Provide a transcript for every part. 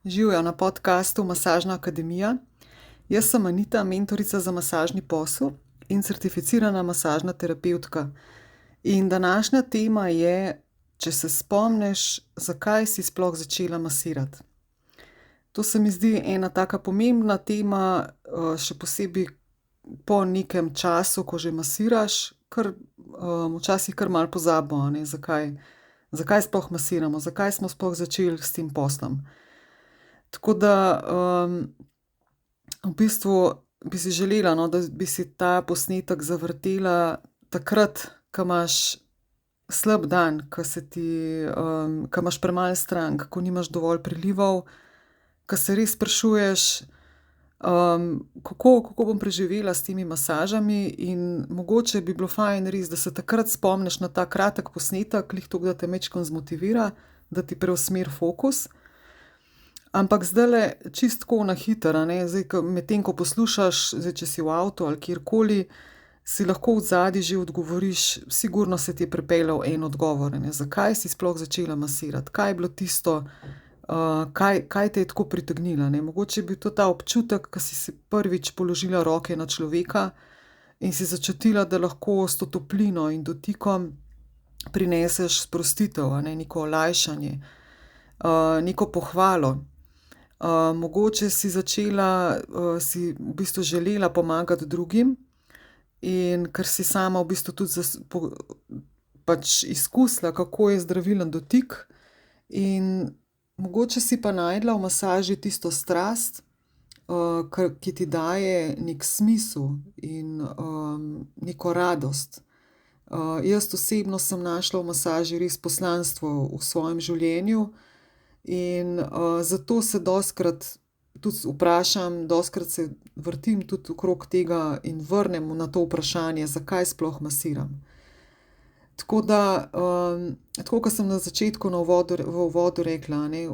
Živjo na podkastu Masažna akademija. Jaz sem Anita, mentorica za masažni posel in certificirana masažna terapevtka. In današnja tema je, če se spomniš, zakaj si sploh začela masirati. To se mi zdi ena taka pomembna tema, še posebej po nekem času, ko že masiraš, ker včasih kar malo pozabimo, a ne, zakaj sploh masiramo, zakaj smo sploh začeli s tem poslom. Tako da v bistvu bi si želela, no, da bi si ta posnetek zavrtela takrat, ko imaš slab dan, ko imaš premalo strank, ko nimaš dovolj prilivov, ko se res sprašuješ, kako bom preživela s temi masažami, in mogoče bi bilo fajn res, da se takrat spomniš na ta kratek posnetek, glih toliko, da te majčkeno zmotivira, da ti preusmeri fokus. Ampak zdajle čisto tako na hitro, a ne, zdaj, medtem ko poslušaš, zdaj, če si v avtu ali kjerkoli, si lahko odzadaj že odgovoriš, sigurno se ti je pripeljal en odgovor, a ne, zakaj si sploh začela masirati, kaj je bilo tisto, kaj te je tako pritegnilo, ne, mogoče je bil to ta občutek, ko si prvič položila roke na človeka in si začutila, da lahko s to toplino in dotikom prineseš sprostitev, a ne, neko olajšanje, neko pohvalo. Mogoče si začela, si v bistvu želela pomagati drugim, in ker si sama v bistvu tudi pač izkusila, kako je zdravilen dotik, in mogoče si pa našla v masaži tisto strast, ki ti daje neki smisel in neko radost. Jaz osebno sem našla v masaži res poslanstvo v svojem življenju. In zato se dostikrat tudi vprašam, dostikrat se vrtim tudi okrog tega in vrnem na to vprašanje, zakaj sploh masiram. Tako da, tako kot sem na začetku v uvodu rekla, a ne,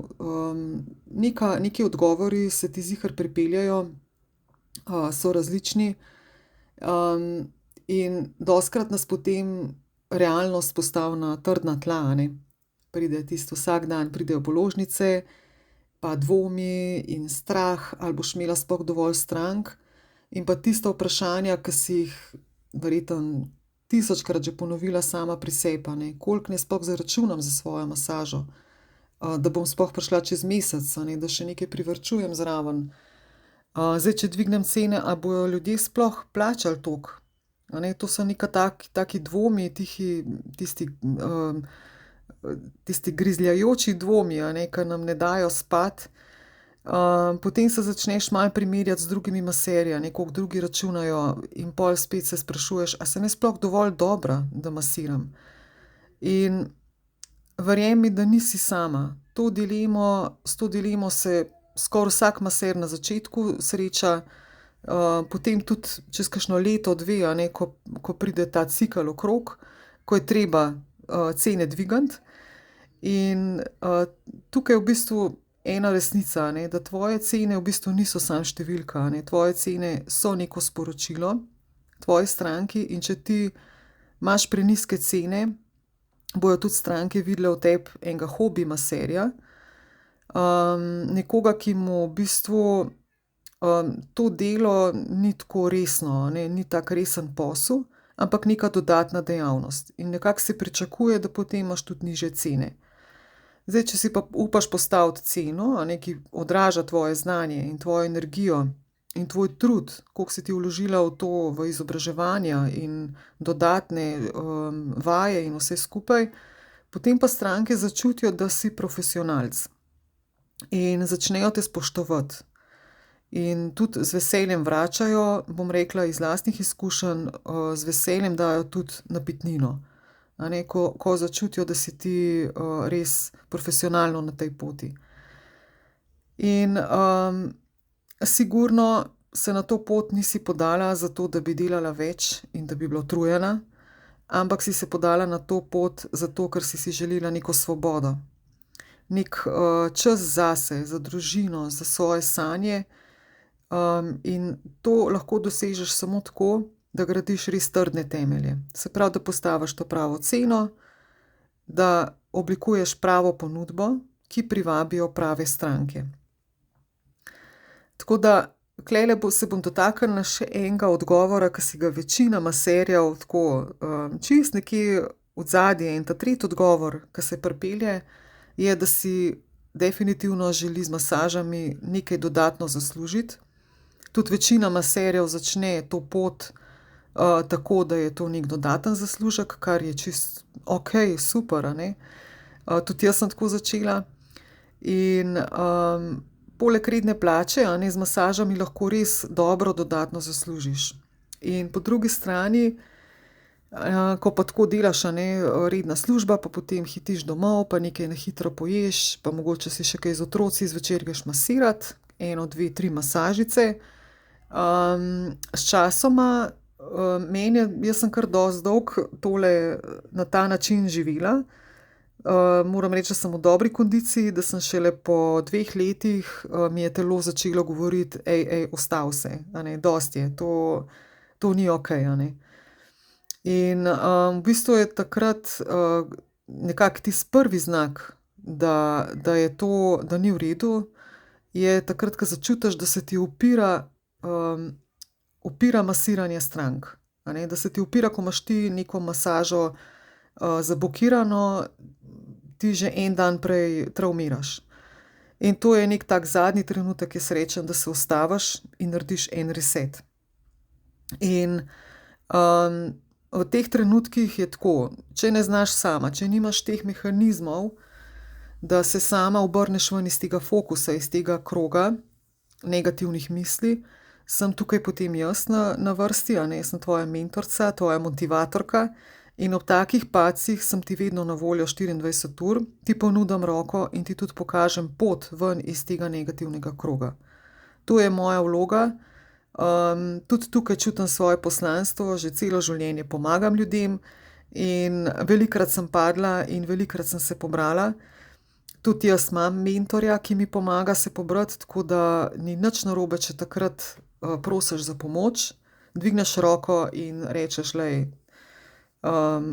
neki odgovori se ti ziher pripeljejo, so različni, in dostikrat nas potem realnost postavi na trdna tla, a ne. Pride tisto, vsak dan pridejo položnice, pa dvomi in strah, ali boš imela sploh dovolj strank, in pa tista vprašanja, ki si jih verjetno 1000-krat že ponovila sama pri sebi, a ne, koliko naj sploh zaračunam za svojo masažo, da bom sploh prišla čez mesec, a ne, da še nekaj privarčujem zraven. Zdaj, če dvignem cene, a bojo ljudje sploh plačali toliko, a ne, to so taki dvomi, tisti grizljajoči dvomi, a ne, ke nam ne dajo spati. Potem se začneš malo primerjati z drugimi maserji, a ne, koliko drugi računajo, in pol spet se sprašuješ, a sem jaz sploh dovolj dobra, da masiram. In verjemi, da nisi sama. S to dilemo se skoraj vsak maser na začetku sreča, potem tudi čez kakšno leto, dve, a ne, ko pride ta cikel okrog, ko je treba cene dvigniti. In tukaj je v bistvu ena resnica, a ne, da tvoje cene v bistvu niso samo številka, a ne, tvoje cene so neko sporočilo tvoji stranki, in če ti imaš prenizke cene, bojo tudi stranke videle v tebi enega hobi maserja, nekoga, ki mu v bistvu to delo ni tako resno, a ne, ni tak resen posel, ampak neka dodatna dejavnost, in nekako se pričakuje, da potem imaš tudi nižje cene. Zdaj, če si pa upaš postaviti ceno, a ne, ki odraža tvoje znanje in tvojo energijo in tvoj trud, koliko si ti vložila v to, v izobraževanja in dodatne vaje in vse skupaj, potem pa stranke začutijo, da si profesionalec, in začnejo te spoštovati. In tudi z veseljem vračajo, bom rekla iz lastnih izkušenj, z veseljem dajo tudi napitnino, a ne, ko začutijo, da si ti res profesionalno na tej poti. In sigurno se na to pot nisi podala zato, da bi delala več in da bi bila utrujena, ampak si se podala na to pot zato, ker si želela neko svobodo. Neki čas zase, za družino, za svoje sanje, in to lahko dosežeš samo tako, da gradiš res trdne temelje. Se pravi, da postaviš to pravo ceno, da oblikuješ pravo ponudbo, ki privabijo prave stranke. Tako da tlele se bom dotaknila še enega odgovora, ki si ga večina maserjev tako čist nekje odzadje. In ta tretji odgovor, ki se pripelje, je, da si definitivno želi z masažami nekaj dodatno zaslužiti. Tudi večina maserjev začne to pot tako, da je to nek dodaten zaslužek, kar je čist super, a ne. Tudi jaz sem tako začela. In poleg redne plače, a ne, z masažami lahko res dobro dodatno zaslužiš. In po drugi strani, ko pa tako delaš, a ne, redna služba, pa potem hitiš domov, pa nekaj na hitro poješ, pa mogoče si še kaj z otroci zvečer greš masirat, 1, 2, 3 masažice. Sčasoma jaz sem kar dosti dolgo tole na ta način živela. Moram reči, da sem v dobri kondiciji, da sem šele po 2 letih mi je telo začelo govoriti: ustavi se, a ne, dosti je, to ni okej, a ne." In v bistvu je takrat nekako tisti prvi znak, da je to, da ni v redu, je takrat, ko začutiš, da se ti upira masiranje strank, a ne, da se ti upira, ko imaš ti neko masažo zablokirano, ti že en dan prej travmiraš. In to je neki tak zadnji trenutek, jaz rečem, da se ustaviš in narediš en reset. In v teh trenutkih je tako, če ne znaš sama, če nimaš teh mehanizmov, da se sama obrneš ven iz tega fokusa, iz tega kroga negativnih misli, sem tukaj potem jaz na vrsti, a ne, sem tvoja mentorica, tvoja motivatorka. In ob takih padcih sem ti vedno na voljo 24 ur, ti ponudim roko in ti tudi pokažem pot ven iz tega negativnega kroga. To je moja vloga. Tudi tukaj čutim svoje poslanstvo, že celo življenje pomagam ljudem in velikokrat sem padla in velikokrat sem se pobrala. Tudi jaz imam mentorja, ki mi pomaga se pobrati, tako da ni nič narobe, če takrat prosiš za pomoč, dvigneš roko in rečeš: "Glej,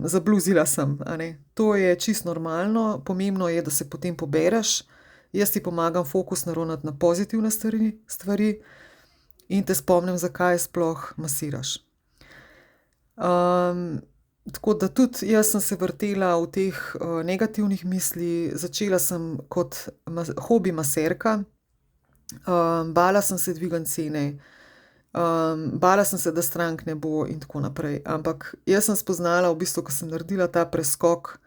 zabluzila sem, a ne." To je čisto normalno, pomembno je, da se potem pobereš. Jaz ti pomagam fokus naravnati na pozitivne stvari in te spomnim, zakaj sploh masiraš. Tako da tudi jaz sem se vrtela v teh negativnih misli, začela sem kot hobi maserka. Bala sem se dvigniti cene, bala sem se, da strank ne bo in tako naprej. Ampak jaz sem spoznala v bistvu, ko sem naredila ta preskok,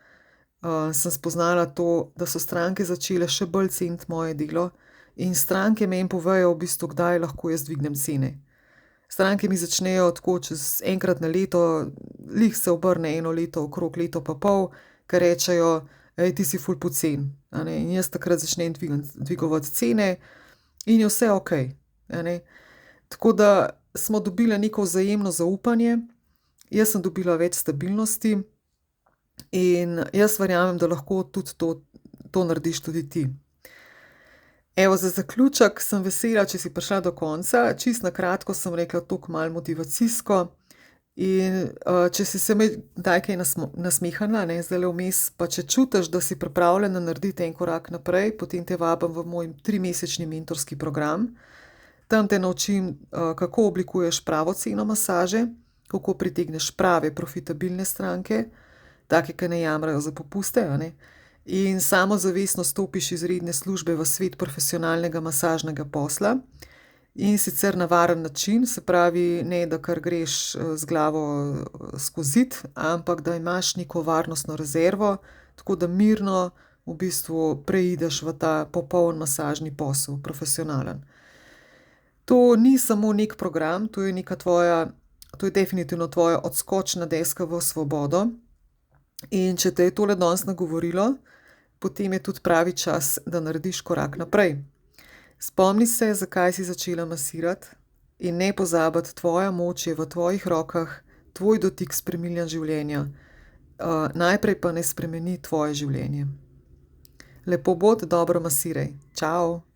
sem spoznala to, da so stranke začele še bolj ceniti moje delo in stranke meni povejo v bistvu, kdaj lahko jaz dvignem cene. Stranke mi začnejo tako čez enkrat na leto, glih se obrne 1 leto okrog, leto pa pol, ke rečejo: "Ej, ti si ful poceni." A ne, in jaz takrat začnem dvigovati cene in je vse okej, a ne. Tako da smo dobile neko vzajemno zaupanje, jaz sem dobila več stabilnosti in jaz verjamem, da lahko tudi to narediš tudi ti. Evo, za zaključek sem vesela, če si prišla do konca. Čisto na kratko sem rekla, toliko malo motivacijsko. In če si se kdaj kaj nasmehnila, ne, zdajle vmes, pa če čutiš, da si pripravljena narediti en korak naprej, potem te vabim v moj 3-mesečni mentorski program. Tam te naučim, kako oblikuješ pravo ceno masaže, kako pritegneš prave profitabilne stranke, take, ke ne jamrajo za popuste, a ne. In samozavestno stopiš iz redne službe v svet profesionalnega masažnega posla. In sicer na varen način, se pravi, ne da kar greš z glavo skozi zid, ampak da imaš neko varnostno rezervo, tako da mirno v bistvu preideš v ta popoln masažni posel, profesionalen. To ni samo neki program, to je definitivno tvoja odskočna deska v svobodo. In če te je tole danes nagovorilo, potem je tudi pravi čas, da narediš korak naprej. Spomni se, zakaj si začela masirati, in ne pozabiti, tvoja moč je v tvojih rokah, tvoj dotik spreminja življenja. Najprej pa naj spremeni tvoje življenje. Lepo bod, dobro masiraj. Čao.